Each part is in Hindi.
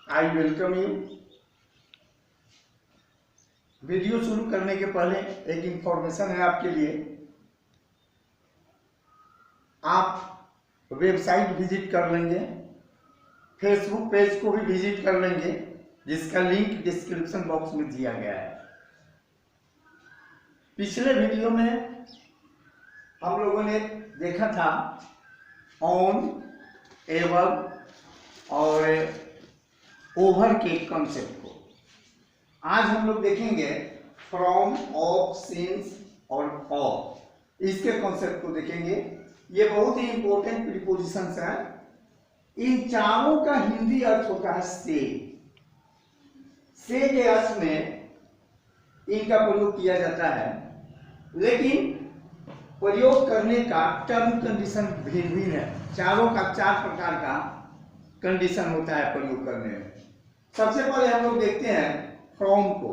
I welcome you. वीडियो शुरू करने के पहले एक इंफॉर्मेशन है आपके लिए। आप वेबसाइट विजिट कर लेंगे, फेसबुक पेज को भी विजिट कर लेंगे, जिसका लिंक डिस्क्रिप्शन बॉक्स में दिया गया है। पिछले वीडियो में हम लोगों ने देखा था ऑन, एवर और ओवर के कॉन्सेप्ट को। आज हम लोग देखेंगे फ्रॉम, ऑफ, सिंस और ऑफ, इसके कॉन्सेप्ट को देखेंगे। ये बहुत ही इंपॉर्टेंट प्रीपोजिशंस हैं। इन चारों का हिंदी अर्थ होता है से। से के अर्थ में इनका प्रयोग किया जाता है, लेकिन प्रयोग करने का टर्म कंडीशन भिन्न भिन्न है। चारों का चार प्रकार का कंडीशन होता है प्रयोग करने में। सबसे पहले हम लोग देखते हैं फ्रॉम को।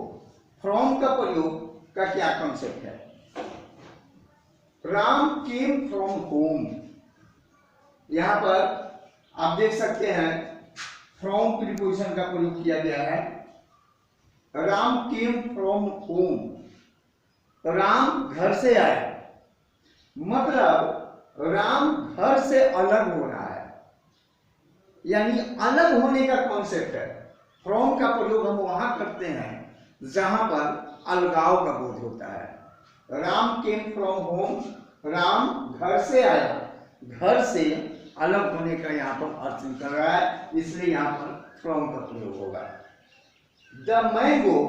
फ्रॉम का प्रयोग का क्या कॉन्सेप्ट है। राम केम फ्रॉम होम, यहां पर आप देख सकते हैं फ्रॉम प्रीपोजिशन का प्रयोग किया गया है। Ram came from home, Ram घर से आया, मतलब राम घर से अलग हो रहा है, यानी अलग होने का कॉन्सेप्ट है। फ्रॉम का प्रयोग हम वहां करते हैं जहां पर अलगाव का बोध होता है। Ram came from home, Ram घर से आया, घर से अलग होने का यहाँ पर अर्थ निकल रहा है, इसलिए यहाँ पर फ्रॉम का प्रयोग होगा। The mango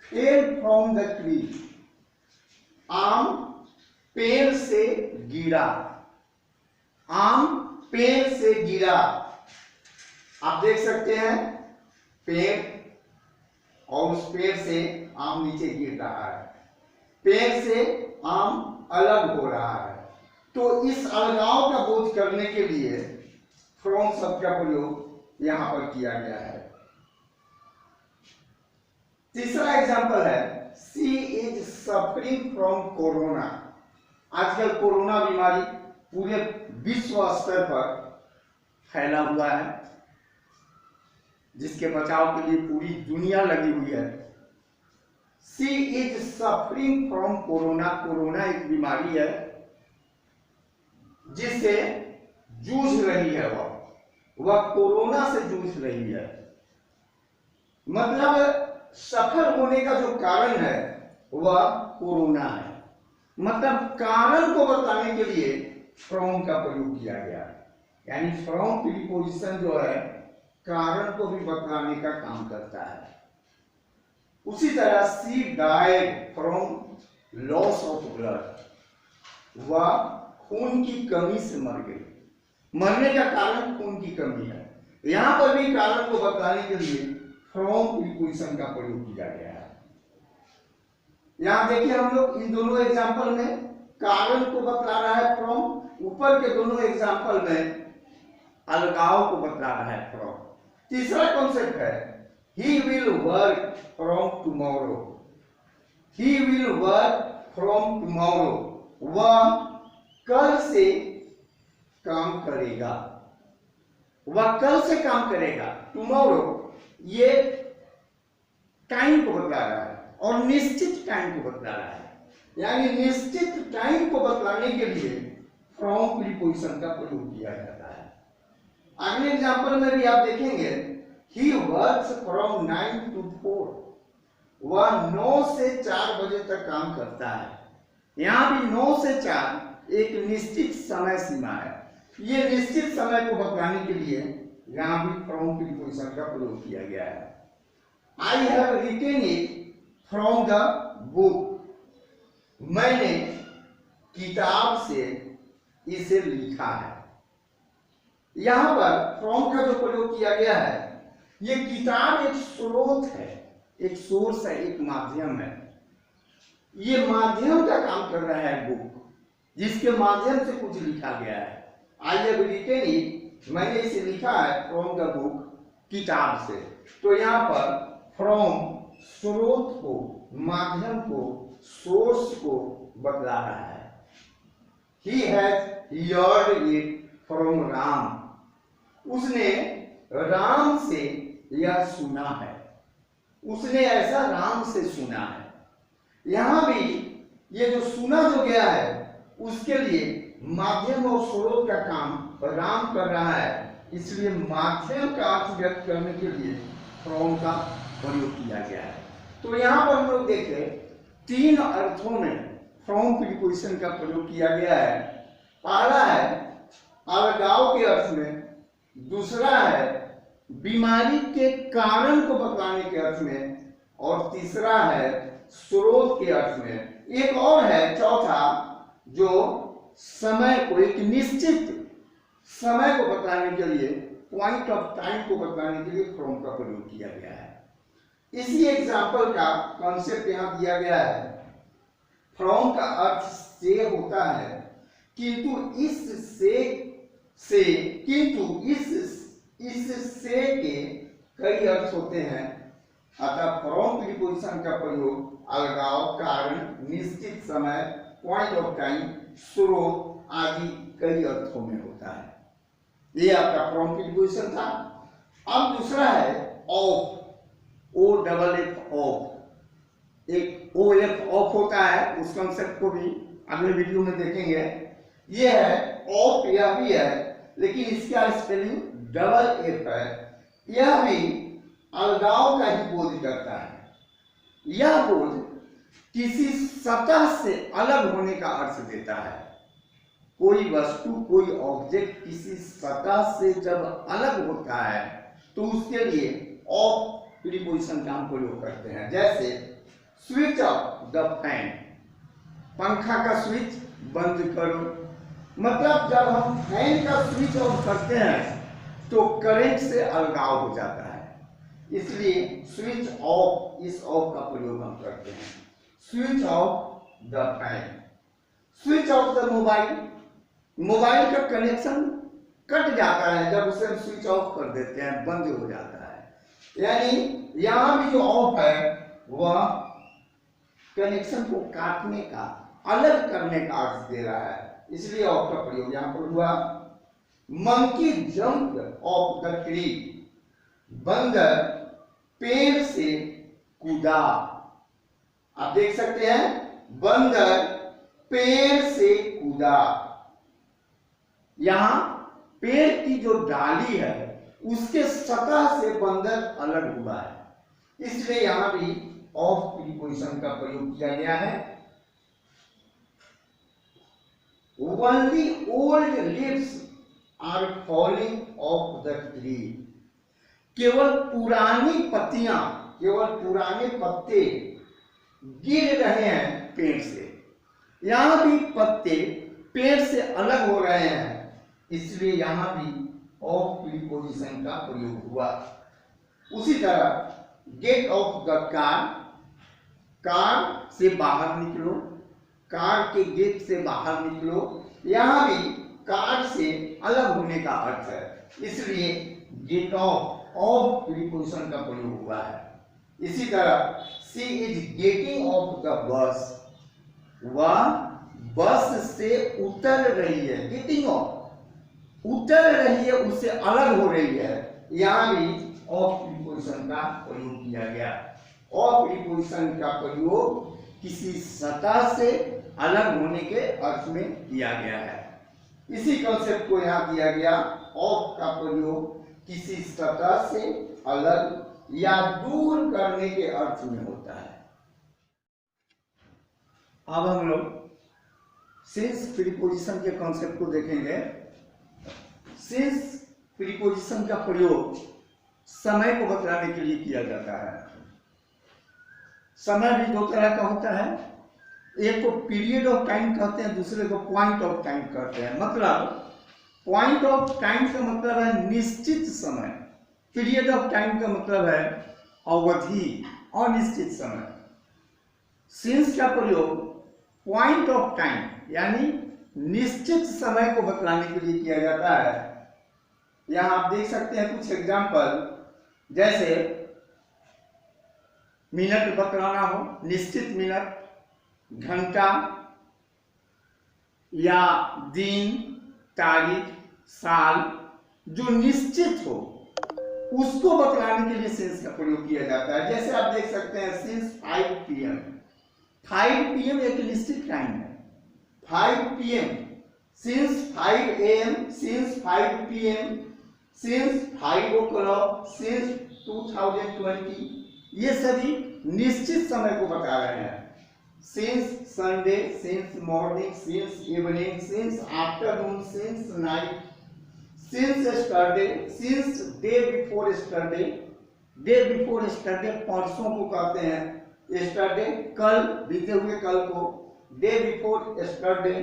fell from the tree, आम पेड़ से गिरा, आम पेड़ से गिरा। आप देख सकते हैं पेड़, और उस पेड़ से आम नीचे गिर रहा है, पेड़ से आम अलग हो रहा है। तो इस अलगाव का बोध करने के लिए फ्रॉम शब्द का प्रयोग यहां पर किया गया है। तीसरा एग्जांपल है she is suffering from corona. आजकल कोरोना बीमारी पूरे विश्व स्तर पर फैला हुआ है, जिसके बचाव के लिए पूरी दुनिया लगी हुई है। She is suffering from corona, corona एक बीमारी है जिससे जूझ रही है, वह कोरोना से जूझ रही है। मतलब सफर होने का जो कारण है वह कोरोना है। मतलब कारण को बताने के लिए फ्रॉम का प्रयोग किया गया है, यानी फ्रॉम प्रीपोजिशन जो है कारण को भी बतलाने का काम करता है। उसी तरह she died from loss of blood, वह खून की कमी से मर गई। मरने का कारण खून की कमी है। यहां पर भी कारण को बतलाने के लिए फ्रॉम प्रीपोजिशन का प्रयोग किया गया है। यहां देखिए हम लोग इन दोनों एग्जांपल में कारण को बतला रहा है फ्रॉम, ऊपर के दोनों एग्जांपल में अलगाव को बतला रहा है फ्रॉम। तीसरा कॉन्सेप्ट है he will work from tomorrow, he will work from tomorrow, वह कल से काम करेगा, वह कल से काम करेगा। टुमारो ये टाइम को बतला रहा है और निश्चित टाइम को बतला रहा है, यानी निश्चित टाइम को बतलाने के लिए फ्रॉम प्रीपोजिशन का प्रयोग किया जाता है। अगले एग्जांपल में भी आप देखेंगे ही वर्क्स फ्रॉम 9 to 4, वह 9 से 4 बजे तक काम करता है। यहां भी 9 से 4 एक निश्चित समय सीमा है। ये निश्चित समय को बतलाने के लिए यहां भी फ्रॉम प्रीपोजिशन का प्रयोग किया गया है। I have written it from the book, मैंने किताब से इसे लिखा है। यहां पर फ्रॉम का जो प्रयोग किया गया है, ये किताब एक स्रोत है, एक सोर्स है, एक माध्यम है। ये माध्यम का काम कर रहा है बुक, जिसके माध्यम से कुछ लिखा गया है। आई हैव रिटन इट, मैंने इसे लिखा है फ्रॉम द बुक, किताब से। तो यहाँ पर फ्रॉम स्रोत को, माध्यम को, सोर्स को बतला रहा है। He has heard it from Ram, उसने राम से यह सुना है, उसने ऐसा राम से सुना है। यहां भी ये जो सुना जो गया है उसके लिए माध्यम और स्रोत का काम राम कर रहा है, इसलिए माध्यम का अर्थ व्यक्त करने के लिए फ्रॉम का प्रयोग किया गया है। तो यहाँ पर हम लोग देखें 3 अर्थों में फ्रॉम प्रीपोजिशन का प्रयोग किया गया है। पहला है अलगाव के अर्थ में, दूसरा है बीमारी के कारण को बताने के अर्थ में, और तीसरा है स्रोत के अर्थ में। एक और है चौथा, जो समय को, एक निश्चित समय को बताने के लिए, पॉइंट ऑफ टाइम को बताने के लिए फ्रॉम का प्रयोग किया गया है। इसी एग्जाम्पल का कॉन्सेप्ट यहां दिया गया है। फ्रॉम का अर्थ से होता है, किंतु इस से के कई अर्थ होते हैं। अतः फ्रॉम प्रीपोजिशन का प्रयोग अलगाव, कारण, निश्चित समय, पॉइंट ऑफ टाइम, स्रोत आदि कई अर्थों में होता है। ये आपका फ्रॉम प्रीपोजिशन था। अब दूसरा है ऑफ, OFF ऑफ। एक OF ऑफ होता है, उस कंसेप्ट को भी अगले वीडियो में देखेंगे। ये है ऑफ, यह भी है, लेकिन इसका स्पेलिंग FF है। यह भी अलगाव का ही बोध करता है। यह बोध किसी सतह से अलग होने का अर्थ देता है। कोई वस्तु, कोई ऑब्जेक्ट किसी सतह से जब अलग होता है तो उसके लिए ऑफ प्रीपोजिशन का हम प्रयोग करते हैं। जैसे स्विच ऑफ द फैन, पंखा का स्विच बंद करो। मतलब जब हम फैन का स्विच ऑफ करते हैं तो करंट से अलगाव हो जाता है, इसलिए स्विच ऑफ, इस ऑफ का प्रयोग हम करते हैं। Switch off the fan, switch off the mobile, mobile का कनेक्शन कट जाता है जब उसे हम स्विच ऑफ कर देते हैं, बंद हो जाता है। यानी यहां भी जो ऑफ है वह कनेक्शन को काटने का, अलग करने का अर्थ दे रहा है, इसलिए ऑफ का प्रयोग यहां पर हुआ। Monkey jump of the tree, बंदर पेड़ से कूदा। आप देख सकते हैं, बंदर पेड़ से कूदा। यहां पेड़ की जो डाली है उसके सतह से बंदर अलग हुआ है, इसलिए यहां भी ऑफ प्रीपोजिशन का प्रयोग किया गया है। Only old leaves are falling off the tree, केवल पुरानी पत्तियां, केवल पुराने पत्ते गिर रहे हैं पेड़ से। यहां भी पत्ते पेड़ से अलग हो रहे हैं, इसलिए यहां भी ऑफ प्रीपोजिशन का प्रयोग हुआ। उसी तरह get off the car, car से बाहर निकलो, कार के गेट से बाहर निकलो। यहां भी कार से अलग होने का अर्थ है, इसलिए गेट ऑफ प्रीपोजिशन का प्रयोग हुआ है। इसी तरह she is getting off the bus, वह बस से उतर रही है। गेटिंग ऑफ, उतर रही है, उससे अलग हो रही है। यहां भी ऑफ प्रीपोजिशन का प्रयोग किया गया। ऑफ प्रीपोजिशन का प्रयोग किसी सतह से अलग होने के अर्थ में किया गया है। इसी कंसेप्ट को यहां दिया गया। ऑफ का प्रयोग किसी सतह से अलग या दूर करने के अर्थ में होता है। अब हम लोग सिंस प्रीपोजिशन के कॉन्सेप्ट को देखेंगे। सिंस प्रीपोजिशन का प्रयोग समय को बतलाने के लिए किया जाता है। समय भी 2 तरह का होता है, एक को पीरियड ऑफ टाइम कहते हैं, दूसरे को पॉइंट ऑफ टाइम कहते हैं। मतलब पॉइंट ऑफ टाइम का मतलब है निश्चित समय, पीरियड ऑफ टाइम का मतलब है अवधि, अनिश्चित समय। सिंस का प्रयोग पॉइंट ऑफ टाइम यानी निश्चित समय को बतलाने के लिए किया जाता है। यहां आप देख सकते हैं कुछ एग्जाम्पल, जैसे मिनट बतलाना हो, निश्चित मिनट, घंटा या दिन, तारीख, साल, जो निश्चित हो उसको बतलाने के लिए सिंस का प्रयोग किया जाता है। जैसे आप देख सकते हैं सिंस 5 PM, 5 PM एक निश्चित टाइम है, 5 PM, since 5 AM, since 5 PM, since 5 o'clock, since 2020, ये सभी निश्चित समय को बता रहे हैं। Since Sunday, since morning, since evening, since afternoon, since night, since yesterday, since day before yesterday. Day before yesterday परसों को कहते हैं, यस्टरडे कल, बीते हुए कल को। डे बिफोर यस्टरडे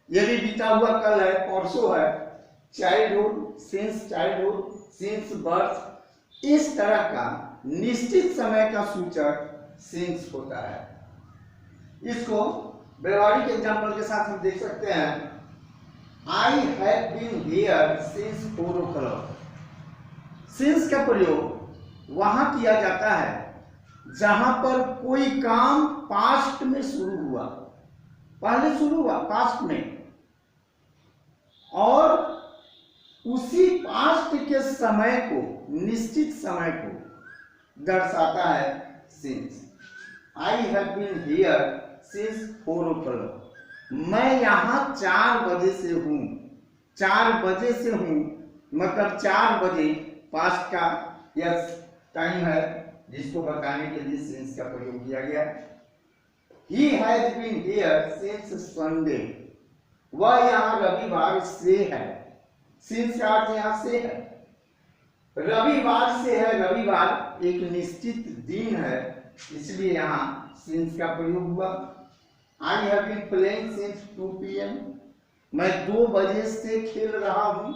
यदि बीता हुआ कल है, परसों है। Childhood, since childhood, since birth, इस तरह का निश्चित समय का सूचक सिंस होता है। इसको व्यवहारिक एग्जाम्पल के साथ हम देख सकते हैं। I have been here since 4 o'clock। Since का प्रयोग वहां किया जाता है जहां पर कोई काम पास्ट में शुरू हुआ, पहले शुरू हुआ पास्ट में, और उसी पास्ट के समय को, निश्चित समय को दर्शाता है since. I have been here since 4 o'clock। मैं यहाँ 4 बजे से हूँ। 4 बजे से हूँ मतलब 4 बजे पास्ट का यस टाइम है, जिसको बताने के लिए सिंस का प्रयोग किया गया। He has been here since Sunday। वह यहाँ रविवार से है। सिंस का अर्थ यहाँ से है, रविवार से है। रविवार एक निश्चित दिन है, इसलिए यहाँ सिंस का प्रयोग हुआ। I have been playing since 2 PM। मैं 2 बजे से खेल रहा हूँ।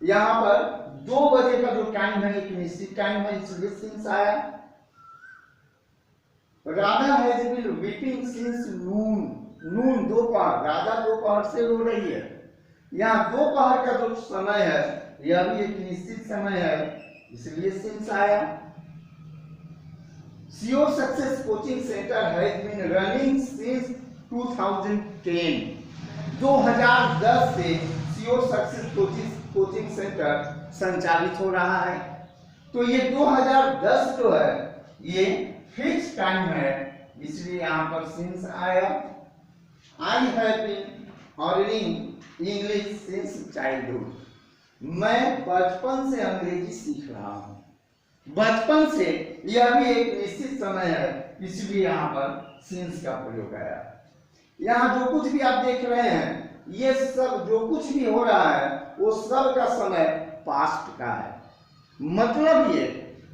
यहाँ पर 2 बजे का जो टाइम है एक निश्चित टाइम है, इसलिए सिंस आया। Radha has been weeping since noon। नून दोपहर, राधा दोपहर से रो रही है। यहाँ दोपहर का जो समय है यह भी एक निश्चित समय है, इसलिए सिंस आया। Sure Success Coaching Center has been running since 2010। 2010 से Sure Success Coaching Center संचालित हो रहा है। तो ये 2010 जो है ये फिक्स टाइम है, इसलिए यहाँ पर सिंस आया। I have been learning English since childhood। मैं बचपन से अंग्रेजी सीख रहा हूँ। बचपन से यह भी एक निश्चित समय है, इसलिए यहाँ पर सिंस का प्रयोग आया। यहाँ जो कुछ भी आप देख रहे हैं, ये सब जो कुछ भी हो रहा है वो सब का समय पास्ट का है। मतलब ये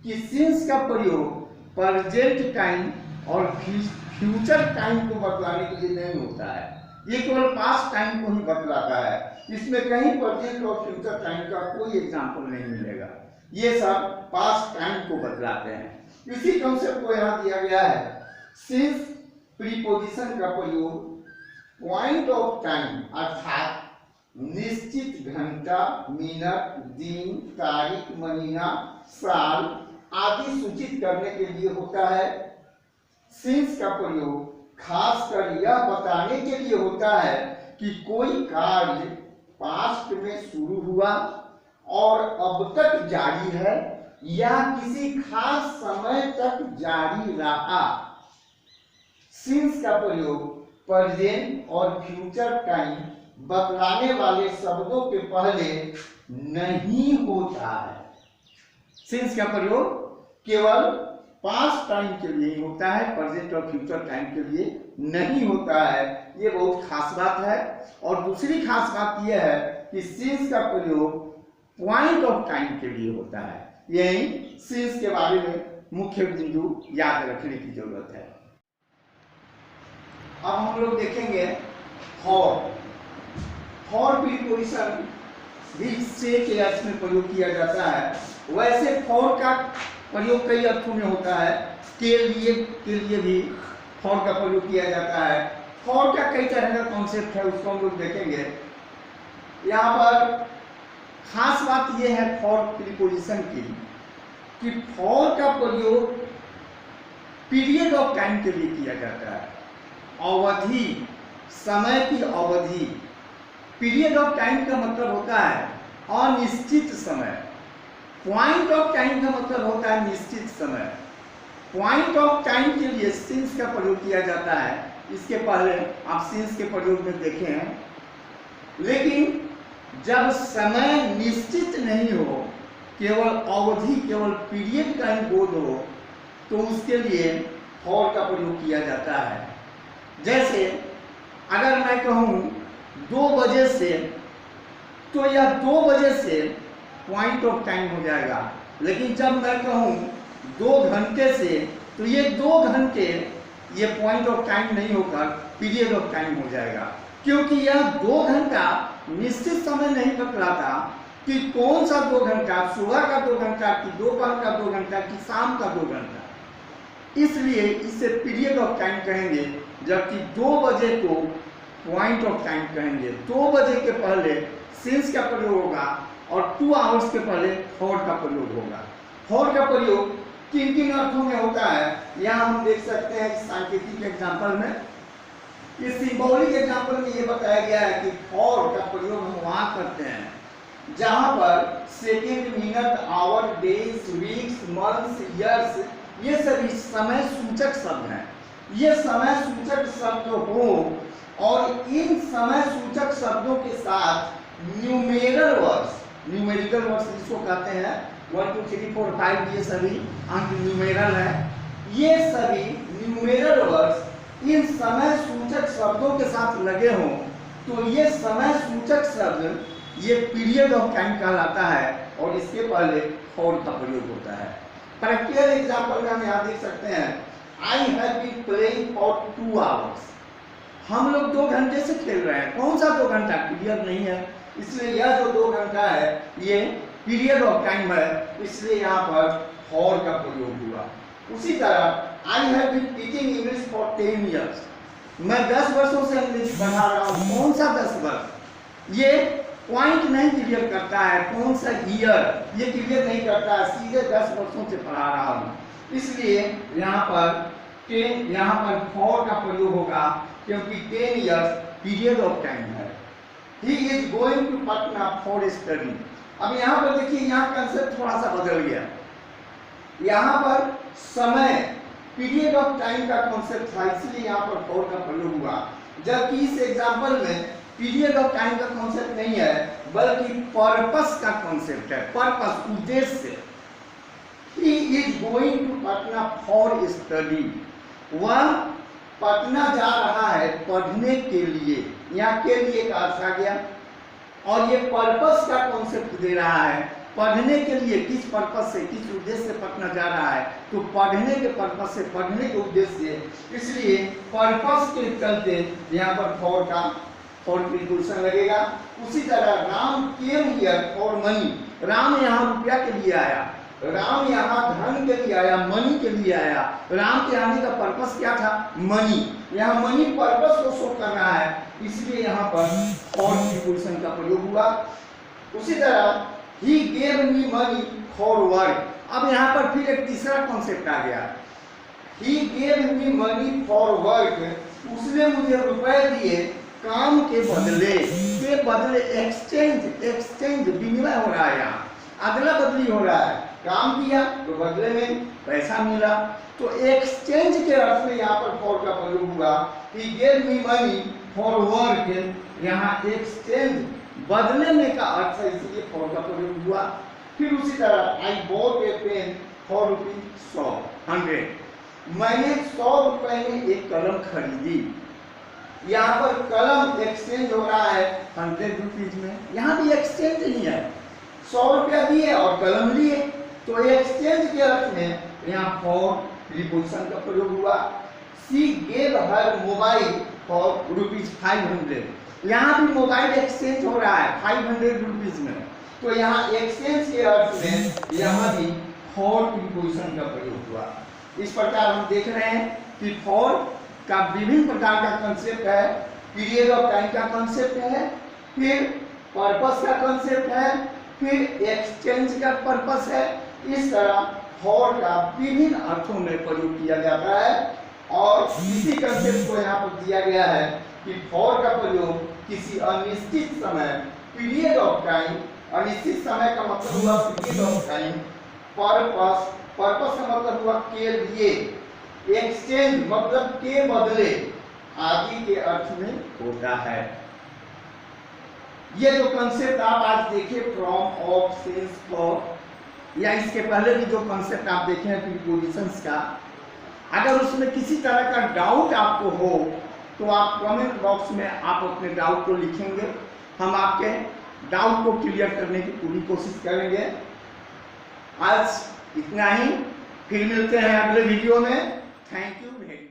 कि सिंस का प्रयोग प्रेजेंट टाइम और फ्यूचर टाइम को बतलाने के लिए नहीं होता है, ये केवल पास्ट टाइम को ही बतलाता है। इसमें कहीं प्रेजेंट और फ्यूचर टाइम का कोई एग्जाम्पल नहीं मिलेगा, ये सब पास्ट टाइम को बतलाते हैं। इसी कॉन्सेप्ट को यहाँ दिया गया है। सिंस प्रीपोजिशन का प्रयोग पॉइंट ऑफ टाइम अर्थात निश्चित घंटा, मिनट, दिन, तारीख, महीना, साल आदि सूचित करने के लिए होता है। सिंस का प्रयोग खासकर यह बताने के लिए होता है कि कोई कार्य पास्ट में शुरू हुआ और अब तक जारी है या किसी खास समय तक जारी रहा। सिंस का प्रयोग प्रेजेंट और फ्यूचर टाइम बतलाने वाले शब्दों के पहले नहीं होता है। सिंस का प्रयोग केवल पास्ट टाइम के लिए ही होता है, प्रेजेंट और फ्यूचर टाइम के लिए नहीं होता है। ये बहुत खास बात है। और दूसरी खास बात यह है कि सिंस का प्रयोग पॉइंट ऑफ टाइम के लिए होता है। यही सिंस के बारे में मुख्य बिंदु याद रखने की जरूरत है। अब हम लोग देखेंगे फॉर प्रीपोजिशन भी से के अर्थ में प्रयोग किया जाता है। वैसे फॉर का प्रयोग कई अर्थों में होता है। के लिए भी फॉर का प्रयोग किया जाता है। फॉर का कई तरह का कॉन्सेप्ट है, उसको हम लोग देखेंगे। यहाँ पर खास बात यह है फॉर प्रीपोजिशन की कि फॉर का प्रयोग पीरियड ऑफ टाइम के लिए किया जाता है। अवधि, समय की अवधि। पीरियड ऑफ टाइम का मतलब होता है अनिश्चित समय। पॉइंट ऑफ टाइम का मतलब होता है निश्चित समय। पॉइंट ऑफ टाइम के लिए सिंस का प्रयोग किया जाता है। इसके पहले आप सिंस के प्रयोग में देखे हैं। लेकिन जब समय निश्चित नहीं हो, केवल अवधि, केवल पीरियड का ही बोध हो, तो उसके लिए फॉर का प्रयोग किया जाता है। जैसे अगर मैं कहूँ 2 बजे से, तो यह 2 बजे से पॉइंट ऑफ टाइम हो जाएगा। लेकिन जब मैं कहूँ 2 घंटे से, तो ये 2 घंटे ये पॉइंट ऑफ टाइम नहीं होकर पीरियड ऑफ टाइम हो जाएगा, क्योंकि यह 2 घंटा निश्चित समय नहीं बतलाता कि कौन सा 2 घंटा, सुबह का 2 घंटा कि दोपहर का 2 घंटा कि शाम का 2 घंटा। इसलिए इसे पीरियड ऑफ टाइम कहेंगे, जबकि 2 बजे को पॉइंट ऑफ टाइम कहेंगे। 2 बजे के पहले सिंस का प्रयोग होगा और 2 आवर्स के पहले फॉर का प्रयोग होगा। फॉर का प्रयोग किन किन अर्थों में होता है, यहाँ हम देख सकते हैं सांकेतिक एग्जाम्पल में। इस सिंबॉलिक एग्जाम्पल में ये बताया गया है कि फॉर का प्रयोग हम वहाँ करते हैं जहाँ पर second, minute, hour, days, weeks, months, years, ये सभी समय सूचक शब्द हैं। ये समय सूचक शब्द हो और इन समय सूचक शब्दों के साथ न्यूमेरल वर्ड्स, न्यूमेरिकल वर्ड्स जिसको कहते हैं 1 2 3 4 5, ये सभी अंक न्यूमेरल है। ये सभी न्यूमेरल वर्ड्स इन समय सूचक शब्दों के साथ लगे हों, तो ये समय सूचक शब्द ये पीरियड ऑफ टाइम कहलाता है और इसके पहले फॉर का प्रयोग होता है। प्रैक्टिकल एग्जाम्पल में हम यहाँ देख सकते हैं, I have been playing for 2 hours. हम लोग 2 घंटे से खेल रहे हैं। कौन सा 2 घंटा? पीरियड नहीं है, इसलिए यह जो 2 घंटा है ये पीरियड ऑफ टाइम है, इसलिए यहाँ पर फॉर का प्रयोग हुआ। उसी तरह I have been teaching English for 10 years. मैं 10 वर्षों से अंग्रेजी पढ़ा रहा हूँ। कौन सा 10 वर्ष? ये पॉइंट नहीं क्लियर करता है। कौन सा ईयर ये क्लियर नहीं करता है, सीधे 10 वर्षों से पढ़ा रहा हूँ, इसलिए यहाँ पर 10, यहाँ पर फॉर का प्रयोग होगा, क्योंकि 10 ईयर्स पीरियड ऑफ टाइम है। He is going to Patna for study. अब यहाँ पर देखिए, यहाँ कंसेप्ट थोड़ा सा बदल गया। यहाँ पर समय, पीरियड ऑफ टाइम का कॉन्सेप्ट था, इसलिए यहाँ पर फॉर का प्रयोग हुआ। जबकि इस एग्जाम्पल में पीरियड ऑफ टाइम का कॉन्सेप्ट नहीं है, बल्कि पर्पस का कॉन्सेप्ट है। पर्पस, उद्देश्य। He is going to Patna for study. वह पटना जा रहा है पढ़ने के लिए। यहाँ के लिए का अर्थ आ गया, और ये पर्पस का कॉन्सेप्ट दे रहा है। पढ़ने के लिए, किस पर्पस से, किस उद्देश्य से पटना जा रहा है, तो पढ़ने के पर्पस से, पढ़ने के उद्देश्य से। इसलिए पर्पस के चलते यहाँ पर फॉर का प्रीपोजिशन लगेगा। उसी तरह Ram came here for money. Ram यहाँ रुपया के लिए आया, राम यहाँ धन के लिए आया, मनी के लिए आया। राम के आने का पर्पस क्या था? मनी। यहाँ मनी पर्पस को शो कर रहा है, इसलिए यहाँ पर फॉर प्रीपोजिशन का प्रयोग हुआ। उसी तरह he gave me money for work. अब यहाँ पर फिर एक तीसरा कॉन्सेप्ट आ गया। He gave me money for work. उसने मुझे रुपए दिए काम के बदले। एक्सचेंज विनिमय हो रहा है, यहाँ अदला बदली हो रहा है। काम किया तो बदले में पैसा मिला, तो एक्सचेंज के अर्थ में यहाँ पर फॉर का प्रयोग हुआ। He gave me money for work, यहाँ एक्सचेंज बदले में का अर्थ है, इसलिए फॉर का प्रयोग हुआ। फिर उसी तरह I bought a pen for ₹100। मैंने 100 रुपए में एक कलम खरीदी। यहाँ पर कलम एक्सचेंज हो रहा है 100 रुपीज में। यहाँ भी एक्सचेंज ही है, 100 रुपया दिए और कलम लिए, तो एक्सचेंज के अर्थ में यहाँ फॉर प्रीपोजिशन का प्रयोग हुआ। She gave her mobile for ₹500। यहाँ भी मोबाइल एक्सचेंज हो रहा है 500 रुपीज में, तो यहाँ एक्सचेंज के अर्थ में यहाँ भी फॉर प्रीपोजिशन का प्रयोग हुआ। इस प्रकार हम देख रहे हैं कि फॉर का विभिन्न प्रकार का कंसेप्ट है। पीरियड ऑफ टाइम का कंसेप्ट है, फिर पर्पस का कंसेप्ट है, फिर एक्सचेंज का पर्पस है। इस तरह फॉर का विभिन्न अर्थों में प्रयोग किया जाता है, और इसी कंसेप्ट को यहाँ पर दिया गया है कि फॉर का प्रयोग किसी अनिश्चित समय पीरियड ऑफ टाइम, अनिश्चित समय का मतलब हुआ period of time, purpose, purpose का मतलब हुआ के लिए, एक्सचेंज मतलब के बदले आदि के अर्थ में होता है। ये जो कंसेप्ट आप आज देखे फ्रॉम, ऑफ, सिंस, फॉर, या इसके पहले भी जो कंसेप्ट आप देखे हैं प्रीपोजिशंस का, अगर उसमें किसी तरह का डाउट आपको हो तो आप कमेंट बॉक्स में आप अपने डाउट को लिखेंगे, हम आपके डाउट को क्लियर करने की पूरी कोशिश करेंगे। आज इतना ही, फिर मिलते हैं अगले वीडियो में। Thank you very much.